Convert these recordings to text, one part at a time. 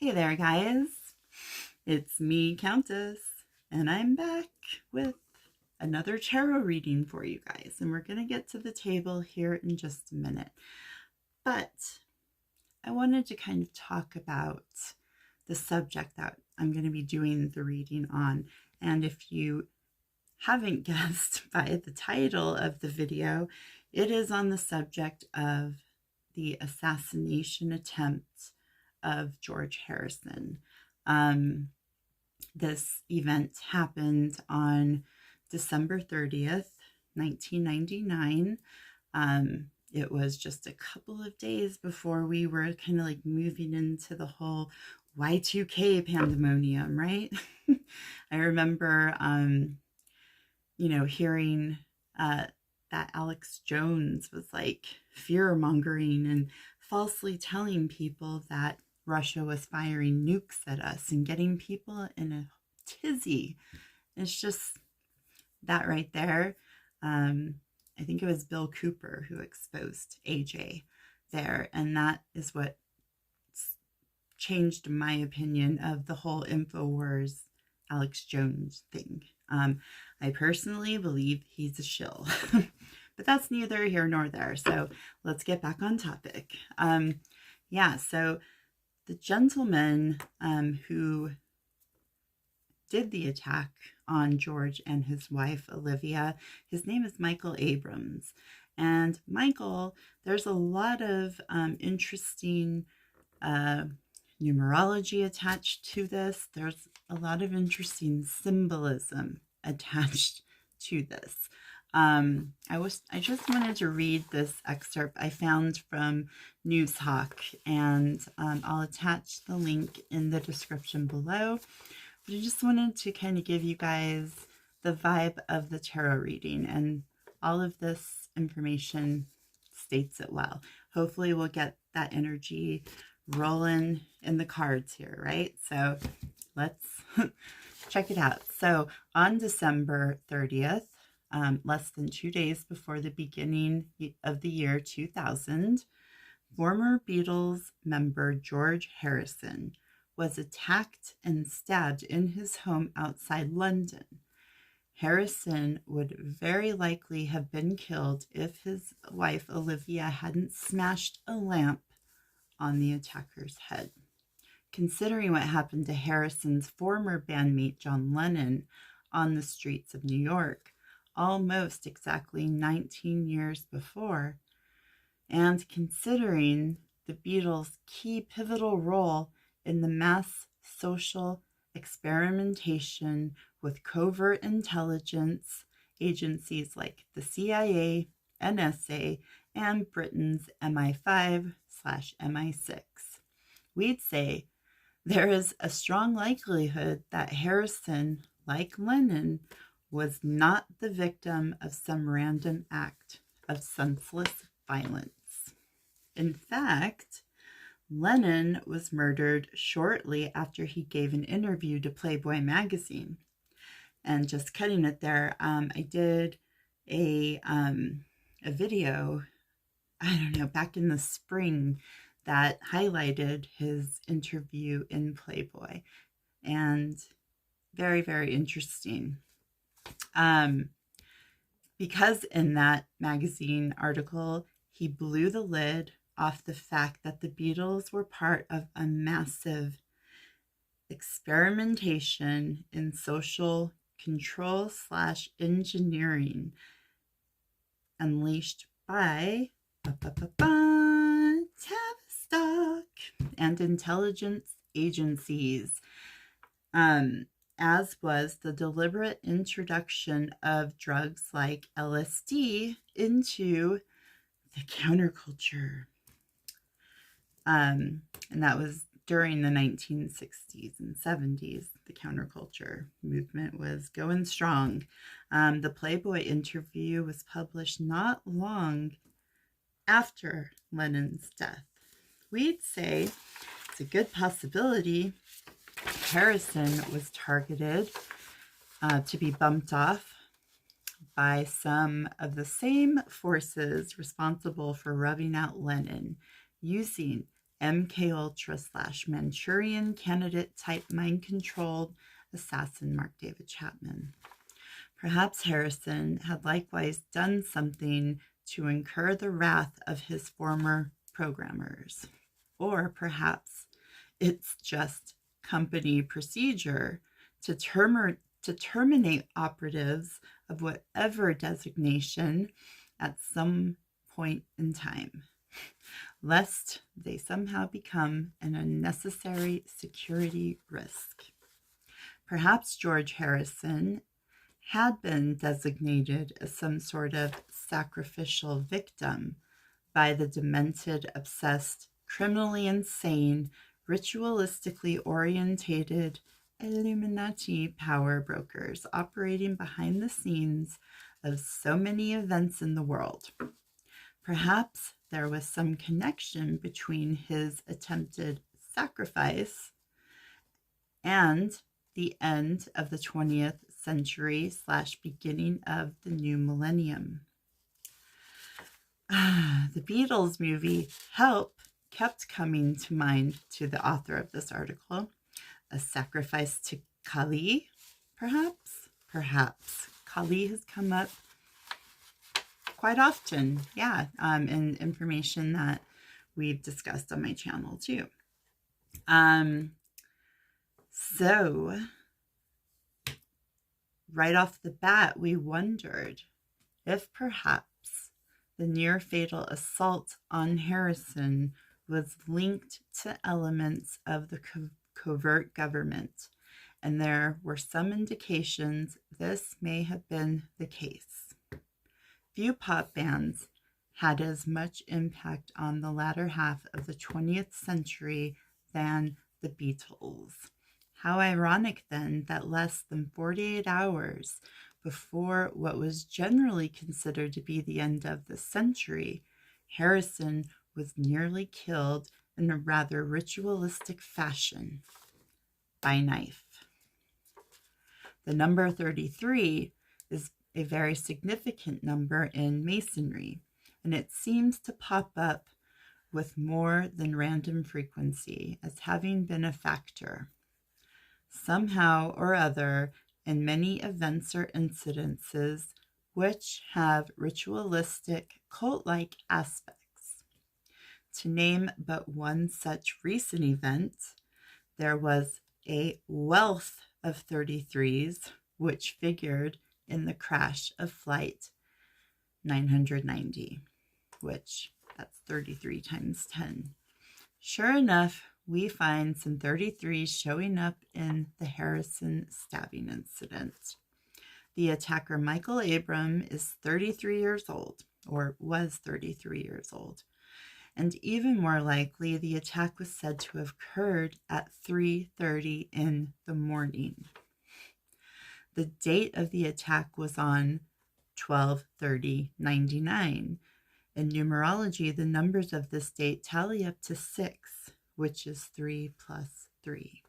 Hey there, guys. It's me, Countess, and I'm back with another tarot reading for you guys. And we're going to get to the table here in just a minute. But I wanted to kind of talk about the subject that I'm going to be doing the reading on. And if you haven't guessed by the title of the video, it is on the subject of the assassination attempt of George Harrison. This event happened on December 30th, 1999. It was just a couple of days before we were kind of like moving into the whole Y2K pandemonium, right? I remember, hearing that Alex Jones was like fear-mongering and falsely telling people that Russia was firing nukes at us and getting people in a tizzy. It's just that right there. I think it was Bill Cooper who exposed AJ there, and that is what changed my opinion of the whole InfoWars Alex Jones thing. I personally believe he's a shill, but that's neither here nor there. So let's get back on topic. So the gentleman who did the attack on George and his wife, Olivia, his name is Michael Abrams. And Michael, there's a lot of interesting numerology attached to this. There's a lot of interesting symbolism attached to this. I just wanted to read this excerpt I found from Newshawk, and I'll attach the link in the description below. But I just wanted to kind of give you guys the vibe of the tarot reading, and all of this information states it well. Hopefully we'll get that energy rolling in the cards here, right? So let's check it out. So on December 30th, less than 2 days before the beginning of the year 2000, former Beatles member George Harrison was attacked and stabbed in his home outside London. Harrison would very likely have been killed if his wife Olivia hadn't smashed a lamp on the attacker's head. Considering what happened to Harrison's former bandmate John Lennon on the streets of New York almost exactly 19 years before, and considering the Beatles' key pivotal role in the mass social experimentation with covert intelligence agencies like the CIA, NSA, and Britain's MI5/MI6, we'd say there is a strong likelihood that Harrison, like Lennon, was not the victim of some random act of senseless violence. In fact, Lennon was murdered shortly after he gave an interview to Playboy magazine. And just cutting it there, I did a video, back in the spring that highlighted his interview in Playboy. And very, very interesting. Because in that magazine article, he blew the lid off the fact that the Beatles were part of a massive experimentation in social control/engineering unleashed by Tavistock and intelligence agencies, as was the deliberate introduction of drugs like LSD into the counterculture. And that was during the 1960s and 70s. The counterculture movement was going strong. The Playboy interview was published not long after Lennon's death. We'd say it's a good possibility Harrison was targeted to be bumped off by some of the same forces responsible for rubbing out Lennon, using MK Ultra / Manchurian candidate type mind controlled assassin Mark David Chapman. Perhaps Harrison had likewise done something to incur the wrath of his former programmers. Or perhaps it's just company procedure to terminate operatives of whatever designation at some point in time, lest they somehow become an unnecessary security risk. Perhaps George Harrison had been designated as some sort of sacrificial victim by the demented, obsessed, criminally insane, ritualistically orientated Illuminati power brokers operating behind the scenes of so many events in the world. Perhaps there was some connection between his attempted sacrifice and the end of the 20th century / beginning of the new millennium. The Beatles movie Help kept coming to mind to the author of this article. A sacrifice to Kali, perhaps? Perhaps. Kali has come up quite often, in information that we've discussed on my channel too. So right off the bat, we wondered if perhaps the near fatal assault on Harrison was linked to elements of the covert government, and there were some indications this may have been the case. Few pop bands had as much impact on the latter half of the 20th century than the Beatles. How ironic, then, that less than 48 hours before what was generally considered to be the end of the century, Harrison was nearly killed in a rather ritualistic fashion by knife. The number 33 is a very significant number in Masonry, and it seems to pop up with more than random frequency as having been a factor, somehow or other, in many events or incidences which have ritualistic, cult-like aspects. To name but one such recent event, there was a wealth of 33s which figured in the crash of Flight 990, which that's 33 times 10. Sure enough, we find some 33s showing up in the Harrison stabbing incident. The attacker, Michael Abram, is 33 years old, or was 33 years old. And even more likely, the attack was said to have occurred at 3:30 in the morning. The date of the attack was on 12/30/99. In numerology, the numbers of this date tally up to 6, which is 3 plus 3.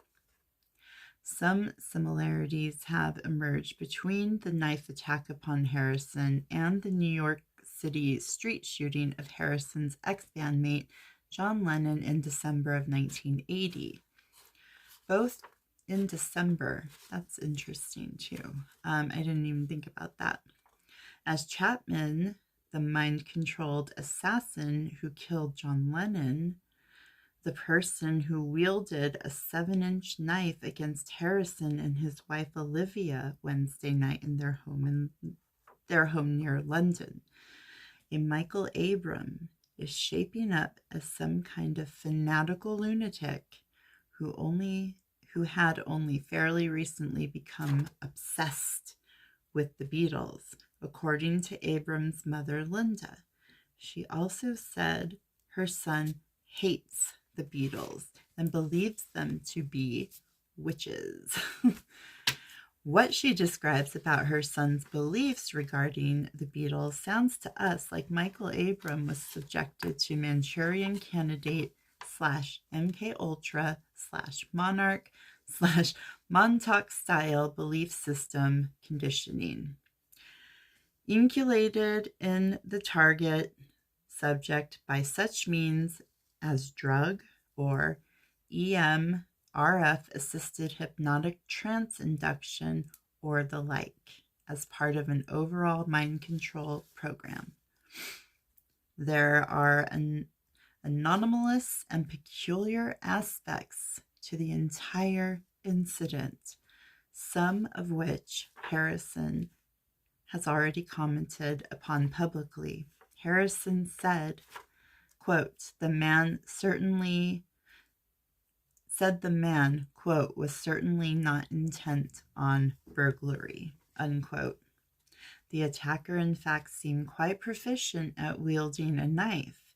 Some similarities have emerged between the knife attack upon Harrison and the New York City street shooting of Harrison's ex-bandmate John Lennon in December of 1980. Both in December. That's interesting too. I didn't even think about that. As Chapman, the mind-controlled assassin who killed John Lennon, the person who wielded a 7-inch knife against Harrison and his wife Olivia Wednesday night in their home near London, a Michael Abram is shaping up as some kind of fanatical lunatic who had only fairly recently become obsessed with the Beatles, according to Abram's mother, Linda. She also said her son hates the Beatles and believes them to be witches. What she describes about her son's beliefs regarding the Beatles sounds to us like Michael Abram was subjected to Manchurian candidate / MK Ultra / Monarch / Montauk style belief system conditioning, inculcated in the target subject by such means as drug or EMRF assisted hypnotic trance induction or the like as part of an overall mind control program. There are anomalous and peculiar aspects to the entire incident, some of which Harrison has already commented upon publicly. Harrison said, quote, the man, quote, was certainly not intent on burglary, unquote. The attacker, in fact, seemed quite proficient at wielding a knife,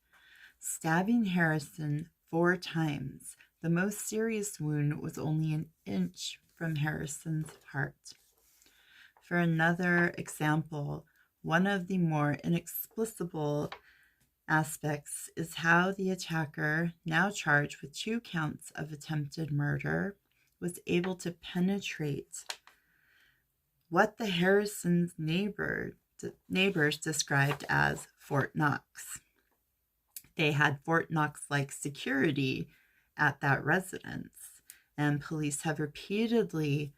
stabbing Harrison 4 times. The most serious wound was only an inch from Harrison's heart. For another example, one of the more inexplicable aspects is how the attacker, now charged with 2 counts of attempted murder, was able to penetrate what the Harrisons' neighbors described as Fort Knox. They had Fort Knox-like security at that residence, and police have repeatedly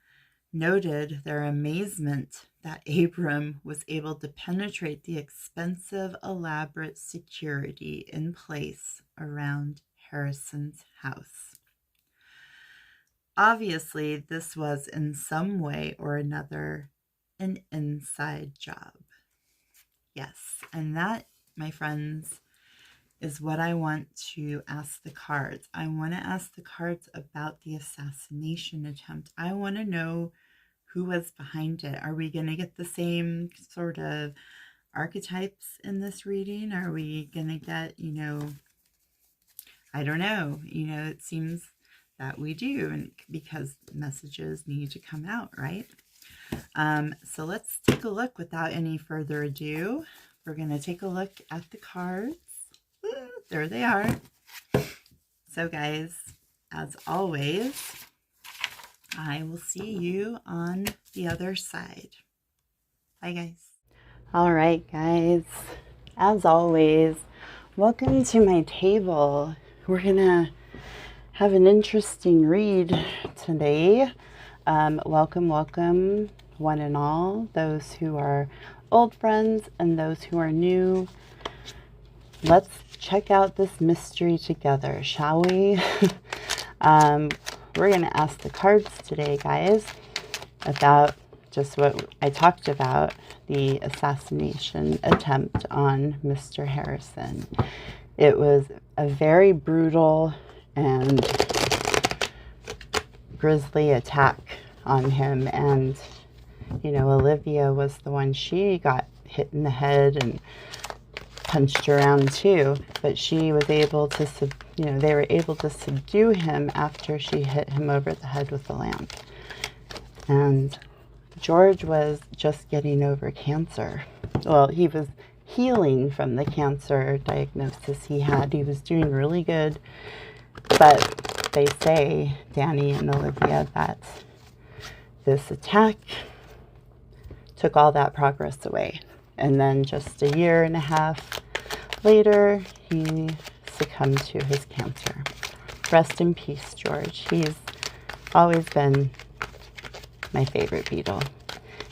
noted their amazement that Abram was able to penetrate the expensive, elaborate security in place around Harrison's house. Obviously, this was in some way or another an inside job. Yes, and that, my friends, is what I want to ask the cards. I want to ask the cards about the assassination attempt. I want to know who was behind it. Are we going to get the same sort of archetypes in this reading? Are we going to get, I don't know. It seems that we do, and because messages need to come out, right? So let's take a look without any further ado. We're going to take a look at the cards. There they are. So guys, as always, I will see you on the other side. Bye guys. All right guys, as always, welcome to my table. We're gonna have an interesting read today. Welcome one and all, those who are old friends and those who are new. Let's check out this mystery together, shall we? We're going to ask the cards today, guys, about just what I talked about, the assassination attempt on Mr. Harrison. It was a very brutal and grisly attack on him, and Olivia was the one, she got hit in the head and punched around too, but she was able to they were able to subdue him after she hit him over the head with the lamp. And George was just getting over cancer. Well, he was healing from the cancer diagnosis he had. He was doing really good, but they say, Danny and Olivia, that this attack took all that progress away. And then just a year and a half later, he succumbed to his cancer. Rest in peace, George. He's always been my favorite Beatle.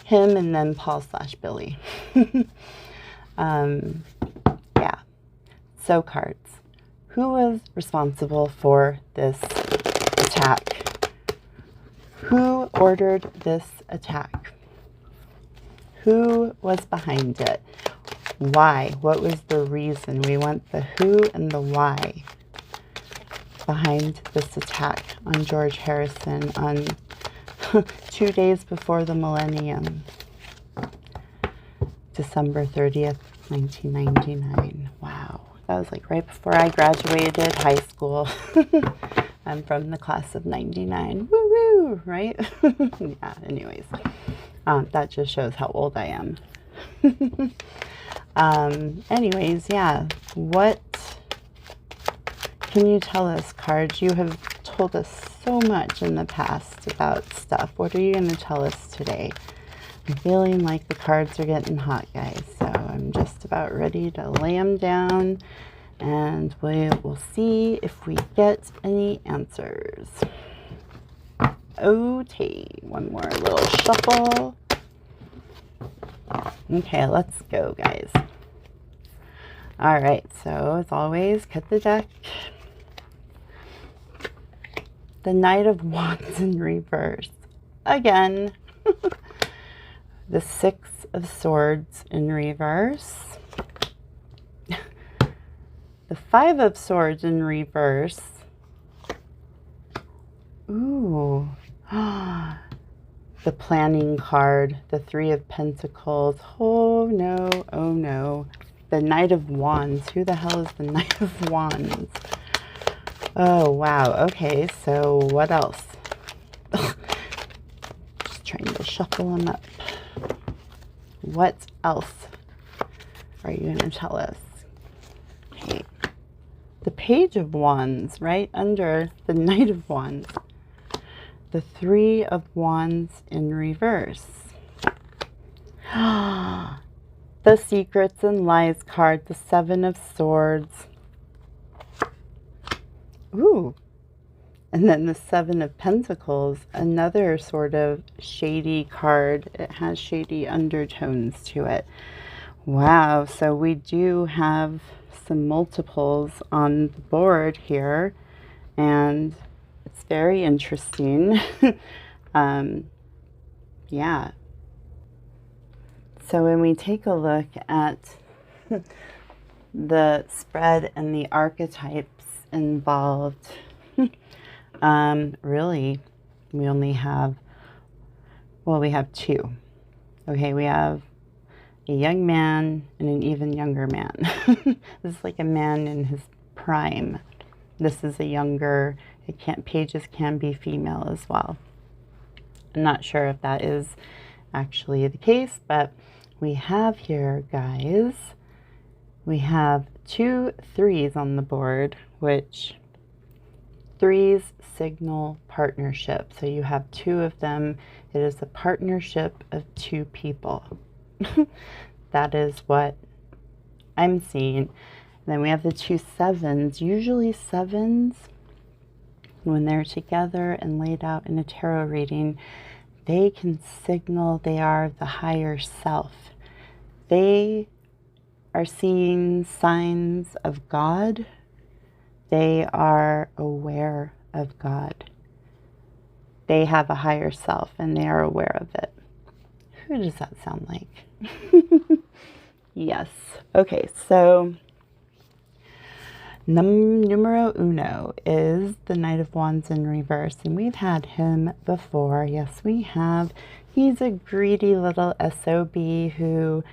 Him and then Paul/Billy. Yeah. So cards. Who was responsible for this attack? Who ordered this attack? Who was behind it? Why? What was the reason? We want the who and the why behind this attack on George Harrison on 2 days before the millennium, December 30th, 1999. Wow. That was like right before I graduated high school. I'm from the class of 99. Woo-woo, right? Yeah, anyways. That just shows how old I am. Anyways, yeah. What can you tell us, cards? You have told us so much in the past about stuff. What are you going to tell us today? I'm feeling like the cards are getting hot, guys. So I'm just about ready to lay them down And we will see if we get any answers. Okay, one more little shuffle. Okay, let's go, guys. All right, so as always, cut the deck. The Knight of Wands in reverse. Again. The Six of Swords in reverse. The Five of Swords in reverse. Ooh. The planning card. The Three of Pentacles. Oh no, oh no. The Knight of Wands. Who the hell is the Knight of Wands? Oh, wow. Okay, so what else? Just trying to shuffle them up. What else are you going to tell us? Okay. The Page of Wands, right under the Knight of Wands. The Three of Wands in reverse. The Secrets and Lies card. The Seven of Swords. Ooh. And then the Seven of Pentacles, another sort of shady card. It has shady undertones to it. Wow, so we do have some multiples on the board here, and it's very interesting. Yeah. So when we take a look at the spread and the archetypes involved, really, we only have, well, we have two. Okay, we have a young man and an even younger man. This is like a man in his prime. This is a younger, pages can be female as well. I'm not sure if that is actually the case, but we have here, guys, we have 2 3s on the board, which 3s signal partnership. So you have 2 of them. It is a partnership of 2 people. That is what I'm seeing. Then we have the 2 7s. Usually 7s, when they're together and laid out in a tarot reading, they can signal they are the higher self. They are seeing signs of God. They are aware of God. They have a higher self and they are aware of it. Who does that sound like? Yes. Okay, so numero uno is the Knight of Wands in reverse, and we've had him before. Yes, we have. He's a greedy little SOB who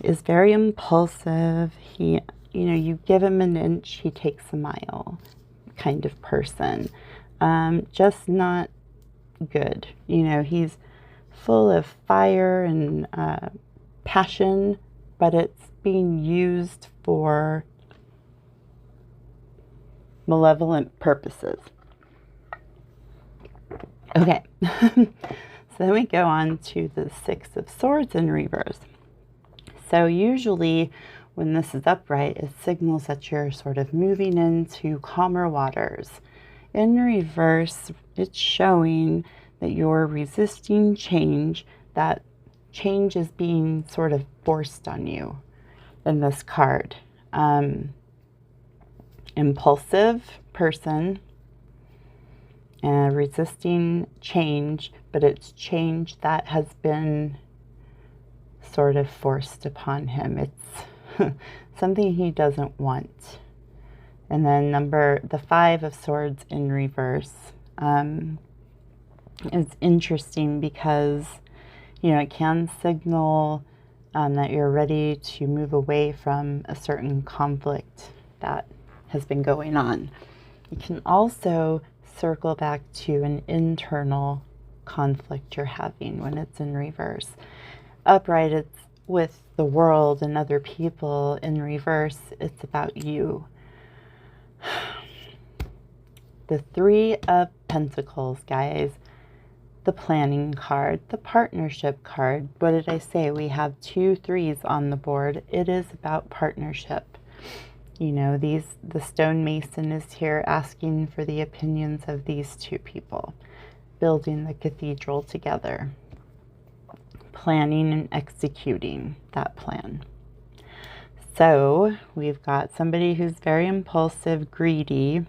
is very impulsive. He, you give him an inch, he takes a mile kind of person. Just not good. He's full of fire and passion, but it's being used for malevolent purposes. Okay, so then we go on to the Six of Swords in reverse. So usually when this is upright, it signals that you're sort of moving into calmer waters. In reverse, it's showing that you're resisting change, that change is being sort of forced on you in this card. Impulsive person, resisting change, but it's change that has been sort of forced upon him. It's something he doesn't want. And then the Five of Swords in reverse is interesting because, it can signal that you're ready to move away from a certain conflict that has been going on. You can also circle back to an internal conflict you're having when it's in reverse. Upright, it's with the world and other people. In reverse, it's about you. The Three of Pentacles, guys. The planning card, the partnership card. What did I say? We have 2 3s on the board. It is about partnership. You know, the stonemason is here asking for the opinions of these two people, building the cathedral together, planning and executing that plan. So we've got somebody who's very impulsive, greedy,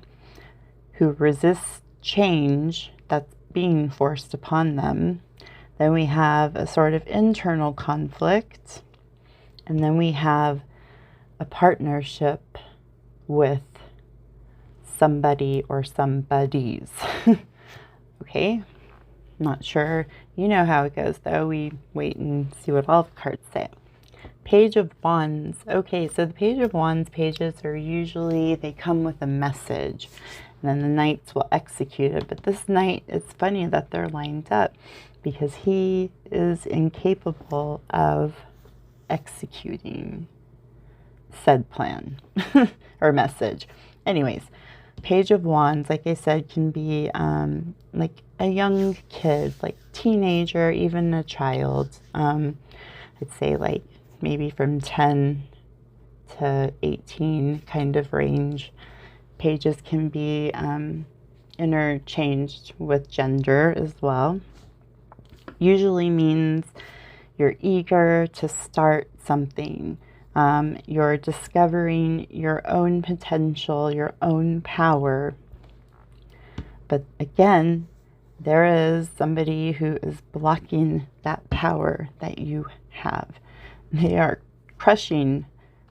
who resists change that's being forced upon them. Then we have a sort of internal conflict. And then we have a partnership with somebody or somebodies. Okay? Not sure. You know how it goes, though. We wait and see what all the cards say. Page of Wands. Okay, so the Page of Wands pages are usually, they come with a message. And then the knights will execute it. But this knight, it's funny that they're lined up because he is incapable of executing said plan or message. Anyways, Page of Wands, like I said, can be like a young kid, like teenager, even a child. I'd say like maybe from 10 to 18 kind of range. Pages can be interchanged with gender as well. Usually means you're eager to start something. You're discovering your own potential, your own power. But again, there is somebody who is blocking that power that you have. They are crushing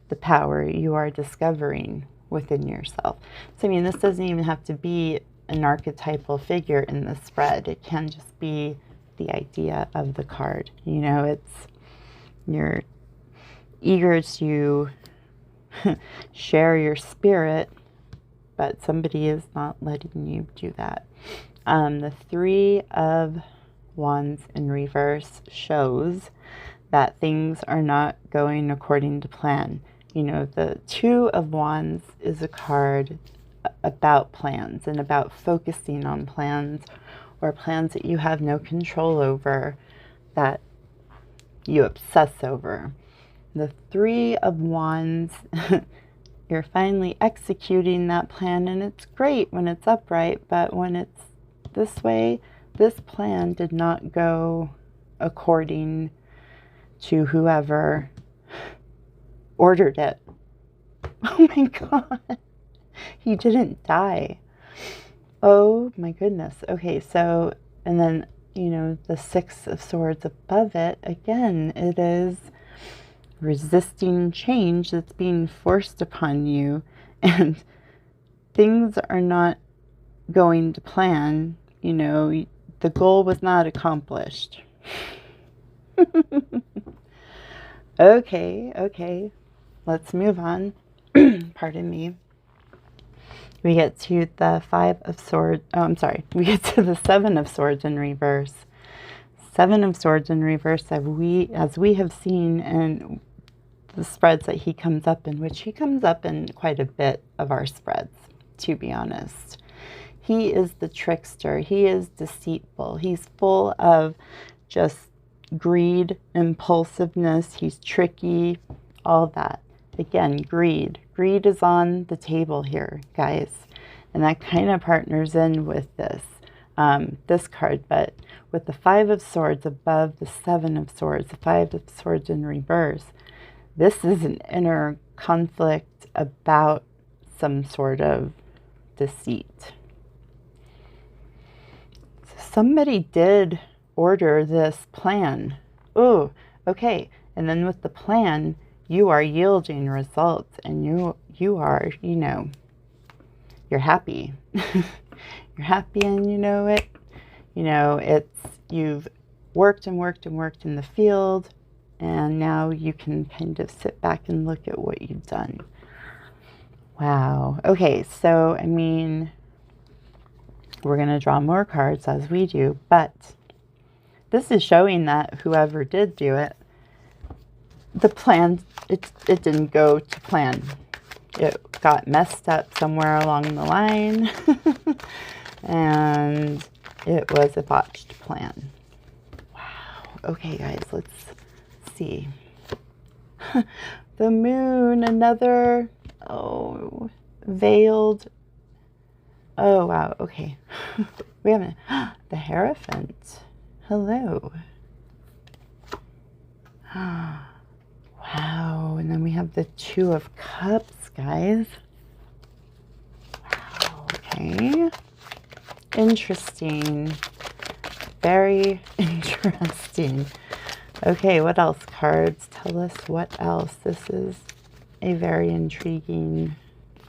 the power you are discovering within yourself. So, I mean, this doesn't even have to be an archetypal figure in the spread. It can just be the idea of the card. You know, it's you're eager to share your spirit, but somebody is not letting you do that. The Three of Wands in reverse shows that things are not going according to plan. You know, the Two of Wands is a card about plans and about focusing on plans or plans that you have no control over, that you obsess over. The Three of Wands, you're finally executing that plan, and it's great when it's upright, but when it's this way, this plan did not go according to whoever ordered it. Oh my God. He didn't die. Oh my goodness. Okay, so, and then, you know, the Six of Swords above it, again, it is resisting change that's being forced upon you, and things are not going to plan. You know, the goal was not accomplished. Okay, let's move on. Pardon me. We get to the Five of Swords. Oh, I'm sorry. We get to the Seven of Swords in reverse. Seven of Swords in reverse, as we have seen in the spreads that he comes up in, which he comes up in quite a bit of our spreads, to be honest. He is the trickster. He is deceitful. He's full of just greed, impulsiveness. He's tricky, all that. Again, greed. Greed is on the table here, guys. And that kind of partners in with this, this card. But with the Five of Swords above the Seven of Swords, the Five of Swords in reverse, this is an inner conflict about some sort of deceit. So somebody did order this plan. Oh, okay. And then with the plan, you are yielding results, and you are, you know, you're happy. You're happy, and you know it. You know, it's, you've worked and worked and worked in the field, and now you can kind of sit back and look at what you've done. Wow. Okay, so, I mean, we're going to draw more cards as we do, but this is showing that whoever did do it, the plan, it didn't go to plan. It got messed up somewhere along the line, and it was a botched plan. Wow. Okay, guys, let's see. The Moon, another Oh, veiled. Oh, wow. Okay. We haven't. The Hierophant. Hello. Wow. And then we have the Two of Cups, guys. Wow. Okay. Interesting. Very interesting. Okay, what else? Cards tell us what else. This is a very intriguing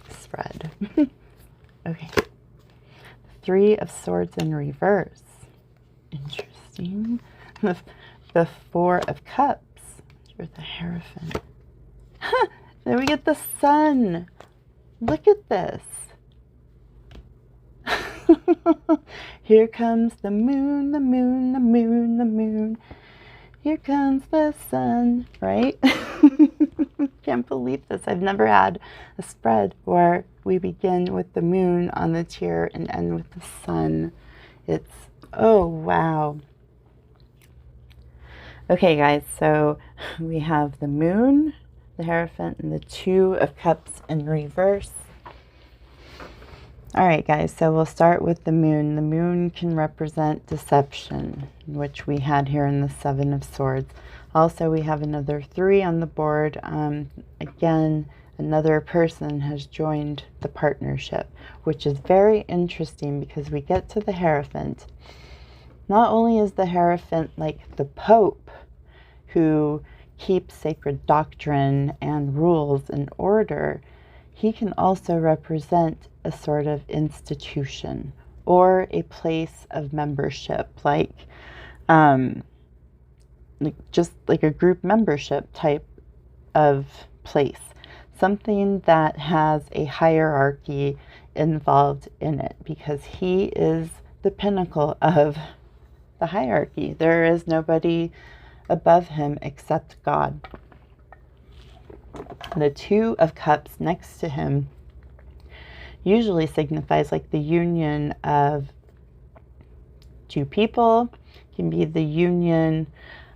spread. Okay. Three of Swords in reverse. Interesting. The Four of Cups. With the Hierophant. Then we get the Sun. Look at this. Here comes the moon, the moon, the moon, the moon. Here comes the sun, right? Can't believe this. I've never had a spread where we begin with the moon on the tier and end with the sun. It's, oh, wow. Okay, guys, so we have the moon, the Hierophant, and the Two of Cups in reverse. All right, guys, so we'll start with the moon. The moon can represent deception, which we had here in the Seven of Swords. Also, we have another 3 on the board. Again, another person has joined the partnership, which is very interesting because we get to the Hierophant. Not only is the Hierophant like the Pope who keeps sacred doctrine and rules in order, he can also represent a sort of institution or a place of membership, like just like a group membership type of place, something that has a hierarchy involved in it, because he is the pinnacle of the hierarchy. There is nobody above him except God. The Two of Cups next to him usually signifies like the union of two people. It can be the union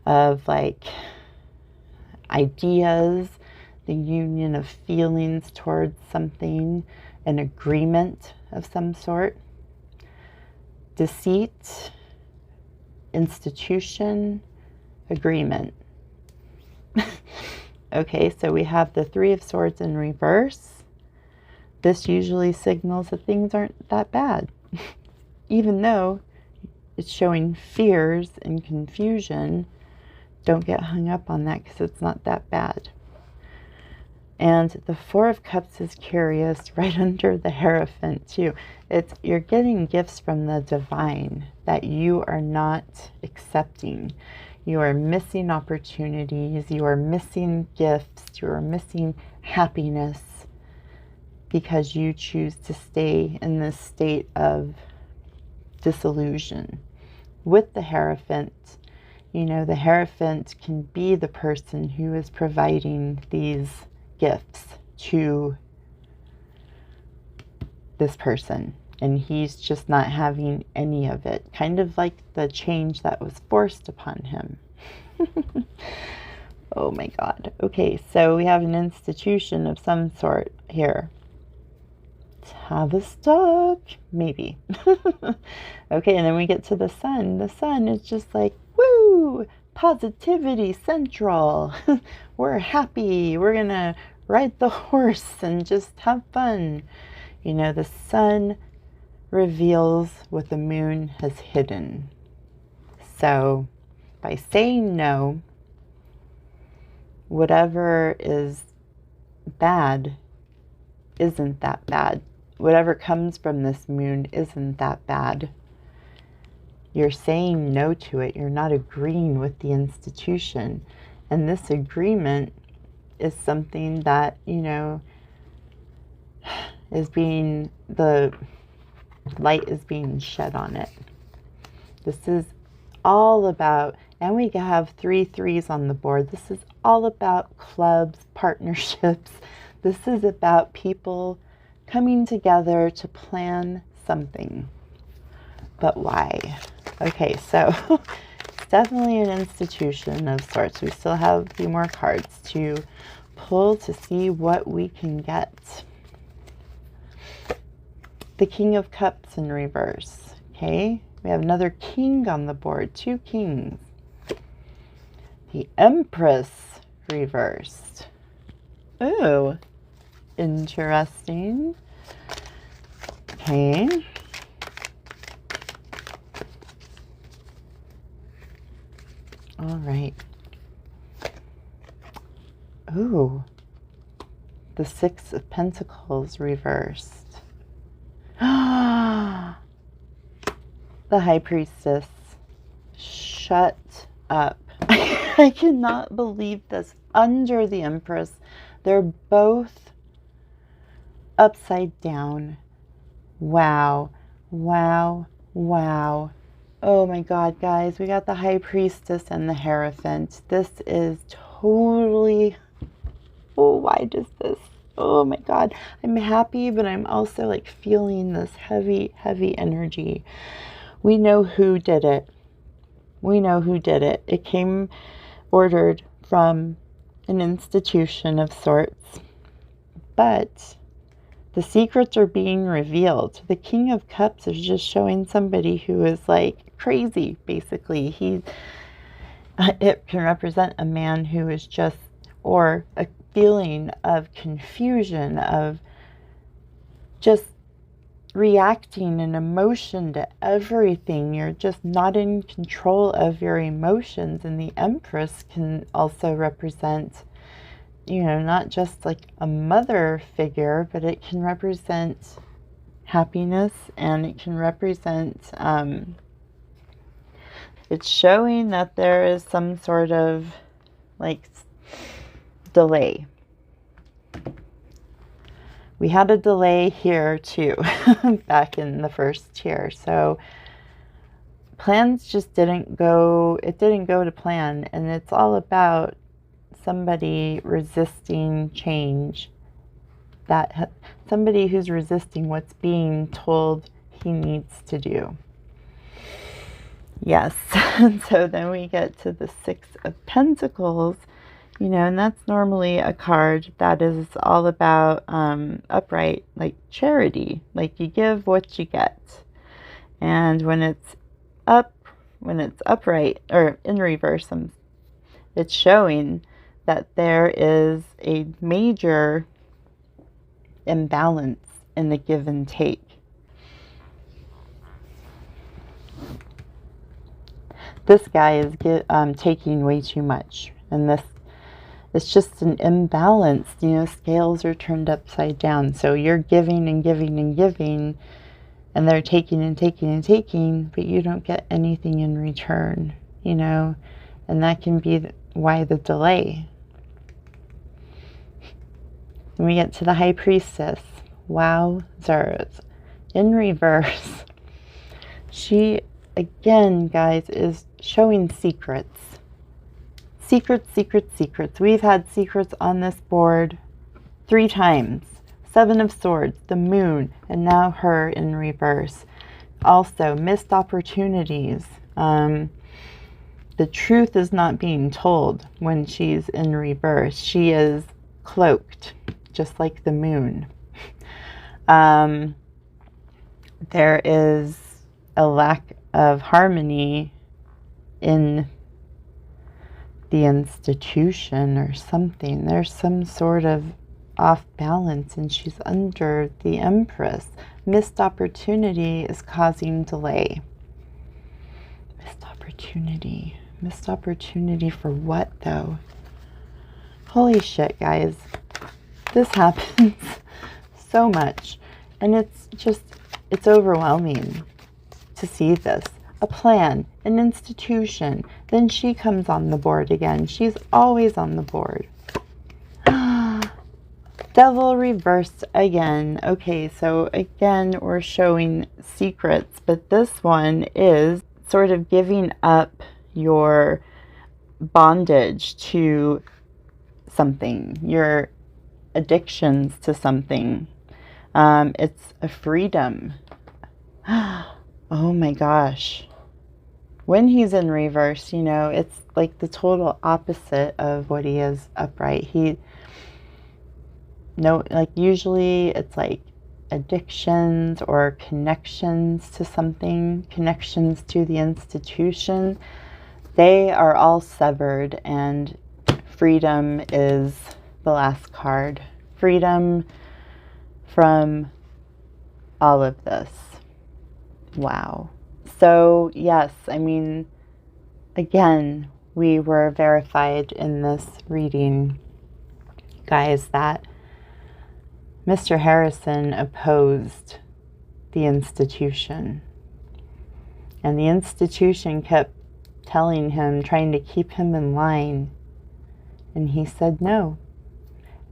of like ideas, the union of feelings towards something, an agreement of some sort. Deceit, institution, agreement. Okay, so we have the Three of Swords in reverse. This usually signals that things aren't that bad, even though it's showing fears and confusion. Don't get hung up on that because it's not that bad. And the Four of Cups is curious, right under the Hierophant too. It's, you're getting gifts from the divine that you are not accepting. You are missing opportunities. You are missing gifts. You are missing happiness because you choose to stay in this state of disillusion. With the Hierophant, you know, the Hierophant can be the person who is providing these gifts to this person, and he's just not having any of it, kind of like the change that was forced upon him. Oh my God. Okay, so we have an institution of some sort here. Tavistock, maybe. Okay, and then we get to the sun. The sun is just like, woo, positivity central. We're happy. We're gonna ride the horse and just have fun. You know, the sun reveals what the moon has hidden. So by saying no, whatever is bad isn't that bad. Whatever comes from this moon isn't that bad. You're saying no to it. You're not agreeing with the institution. And this agreement is something that, you know, is being, the light is being shed on it. This is all about, and we have 3 3s on the board. This is all about clubs, partnerships. This is about people coming together to plan something. But why? Okay, so it's definitely an institution of sorts. We still have a few more cards to pull to see what we can get. The King of Cups in reverse. Okay, we have another king on the board, 2 kings. The Empress reversed. Ooh, interesting. Okay. All right. Ooh, the 6 of Pentacles reversed. The High Priestess. Shut up. I cannot believe this. Under the Empress, they're both upside down. Wow. Wow. Wow. Oh my God, guys. We got the High Priestess and the Hierophant. This is totally... Oh, why does this? Oh my God. I'm happy, but I'm also like feeling this heavy, heavy energy. We know who did it. We know who did it. It came ordered from an institution of sorts. But the secrets are being revealed. The King of Cups is just showing somebody who is like crazy, basically. It can represent a man who is just, or a feeling of confusion, of just reacting in emotion to everything. You're just not in control of your emotions. And the Empress can also represent, you know, not just like a mother figure, but it can represent happiness, and it can represent, it's showing that there is some sort of like delay. We had a delay here too, back in the first tier. So plans just didn't go to plan. And it's all about somebody resisting change. Somebody who's resisting what's being told he needs to do. Yes. And so then we get to the 6 of Pentacles. You know, and that's normally a card that is all about upright, like charity. Like you give what you get. And when it's upright, or in reverse, it's showing that there is a major imbalance in the give and take. This guy is taking way too much, and it's just an imbalance. You know, scales are turned upside down. So you're giving and giving and giving, and they're taking and taking and taking, but you don't get anything in return, you know, and that can be why the delay. Then we get to the High Priestess. Wowzers. In reverse. She, again, guys, is showing secrets. Secrets, secrets, secrets. We've had secrets on this board 3 times. 7 of Swords, the Moon, and now her in reverse. Also, missed opportunities. The truth is not being told when she's in reverse. She is cloaked, just like the Moon. There is a lack of harmony in the institution or something. There's some sort of off balance, and she's under the Empress. Missed opportunity is causing delay. Missed opportunity. Missed opportunity for what, though? Holy shit, guys. This happens so much. And it's overwhelming to see this. A plan, an institution. Then she comes on the board again. She's always on the board. Devil reversed again. Okay, so again, we're showing secrets, but this one is sort of giving up your bondage to something, your addictions to something. It's a freedom. Oh my gosh. When he's in reverse, you know, it's like the total opposite of what he is upright. No, like usually it's like addictions or connections to something, connections to the institution. They are all severed, and freedom is the last card. Freedom from all of this. Wow. So, yes, I mean, again, we were verified in this reading, guys, that Mr. Harrison opposed the institution. And the institution kept telling him, trying to keep him in line. And he said no.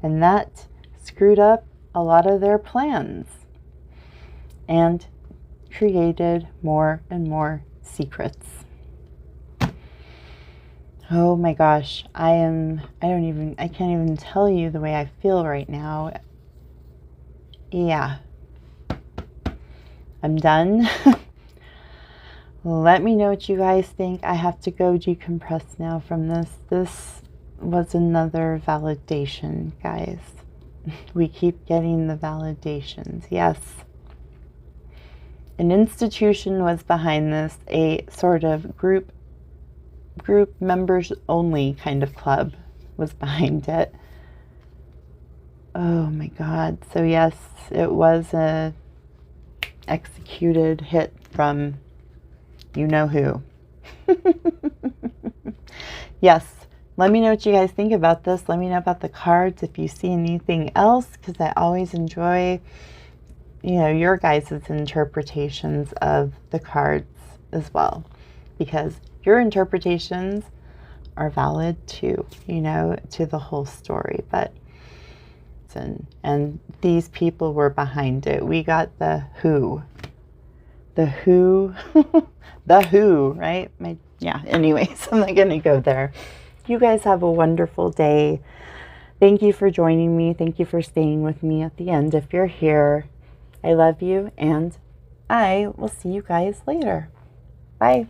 And that screwed up a lot of their plans and created more and more secrets. Oh my gosh, I can't even tell you the way I feel right now. Yeah. I'm done. Let me know what you guys think. I have to go decompress now from this. This was another validation, guys. We keep getting the validations. Yes. An institution was behind this, a sort of group members only kind of club was behind it. Oh my God. So yes, it was a executed hit from you know who. Yes. Let me know what you guys think about this. Let me know about the cards if you see anything else, because I always enjoy, your guys' interpretations of the cards as well, because your interpretations are valid too, to the whole story. But and these people were behind it. We got the who, the who, right? Anyways, I'm not gonna go there. You guys have a wonderful day. Thank you for joining me. Thank you for staying with me at the end if you're here. I love you, and I will see you guys later. Bye.